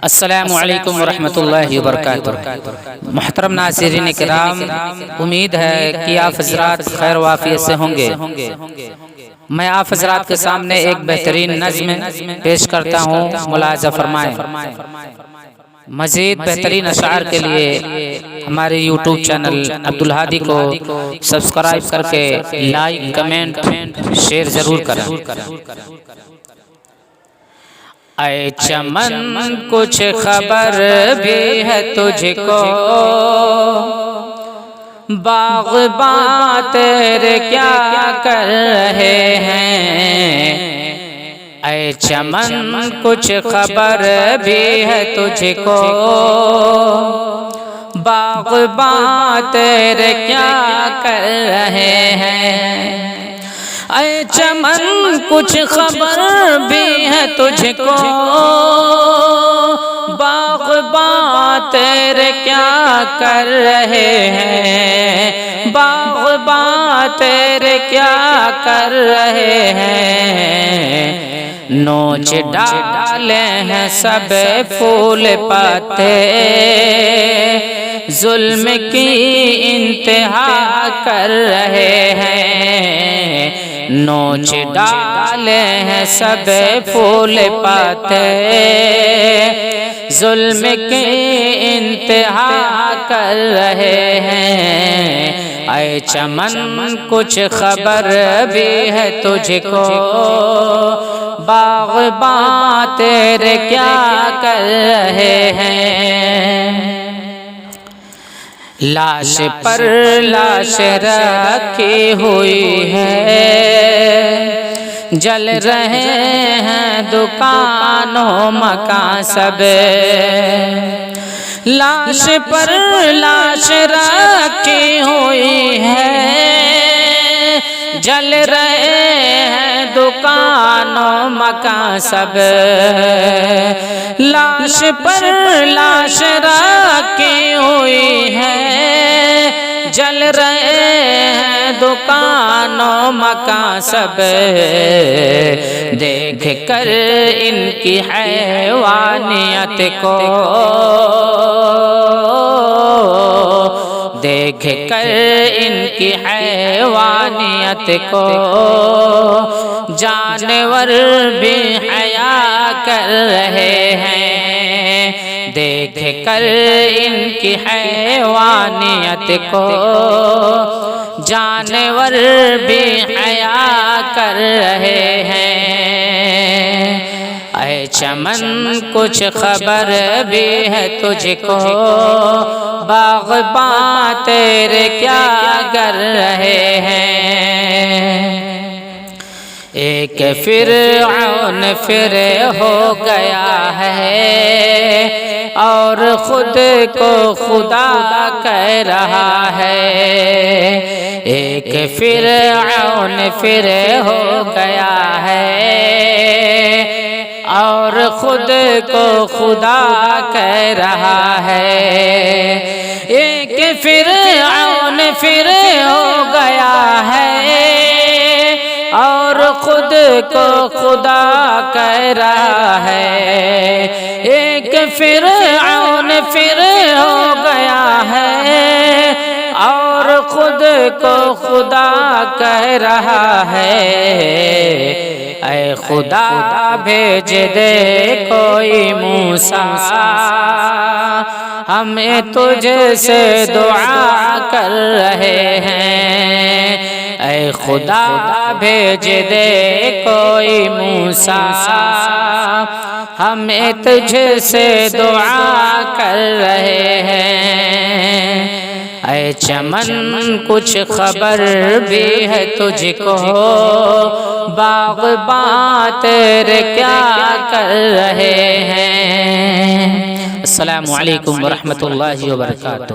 السلام علیکم ورحمۃ اللہ وبرکاتہ۔ محترم ناظرین کرام، امید ہے کہ آپ حضرات خیر و عافیت سے ہوں گے۔ میں آپ حضرات کے سامنے ایک بہترین نظم پیش کرتا ہوں، ملاحظہ فرمائیں۔ مزید بہترین اشعار کے لیے ہمارے یوٹیوب چینل عبدالہادی کو سبسکرائب کر کے لائک، کمنٹ، شیئر ضرور کریں۔ اے چمن کچھ خبر بھی ہے تجھ کو، باغباں تیرے کیا کر رہے ہیں۔ اے چمن کچھ خبر بھی ہے تجھ کو، باغباں تیرے کیا کر رہے ہیں۔ اے چمن کچھ خبر بھی ہے تجھ کو، باغباں تیرے کیا کر رہے ہیں۔ باغباں تیرے کیا کر رہے ہیں۔ نوچ ڈالے ہیں سب پھول پتے، ظلم کی انتہا کر رہے ہیں۔ نوچ ڈالے ہیں سب پھول پتے، ظلم کی انتہا کر رہے ہیں۔ اے چمن کچھ خبر بھی ہے تجھ کو، باغباں تیرے کیا کر رہے ہیں۔ لاش پر لاش رکھی ہوئی ہے، جل رہے ہیں دکان و مکان سب۔ لاش پر لاش رکھی ہوئی ہے، جل رہے ہیں دکان و مکان سب۔ لاش پر لاش رکھی ہوئی ہے، جل رہے ہیں دکان و مکان سب۔ دیکھ کر ان کی حیوانیت کو، دیکھ کر ان کی حیوانیت کو، جانور بھی حیا کر رہے ہیں۔ دیکھ کر ان کی حیوانیت کو، جانور بھی حیا کر رہے ہیں۔ اے چمن کچھ خبر بھی ہے تجھ کو، باغباں تیرے کیا کر رہے ہیں۔ ایک فرعون پھر ہو گیا ہے، اور خود کو خدا کہہ رہا ہے۔ ایک فرعون پھر ہو گیا ہے، اور خود کو خدا کہہ رہا ہے۔ ایک فرعون پھر ہو گیا ہے، اور خود کو خدا کہہ رہا ہے۔ ایک فرعون پھر ہو گیا ہے، اور خود کو خدا کہہ رہا ہے۔ اے خدا بھیج دے کوئی موسیٰ، ہمیں تجھ سے دعا کر رہے ہیں۔ اے خدا بھیج دے کوئی موسیٰ، ہمیں تجھ سے دعا کر رہے ہیں۔ اے چمن کچھ خبر بھی ہے تجھ کو، باغباں تیرے کیا کر رہے ہیں۔ السلام علیکم ورحمۃ اللہ وبرکاتہ۔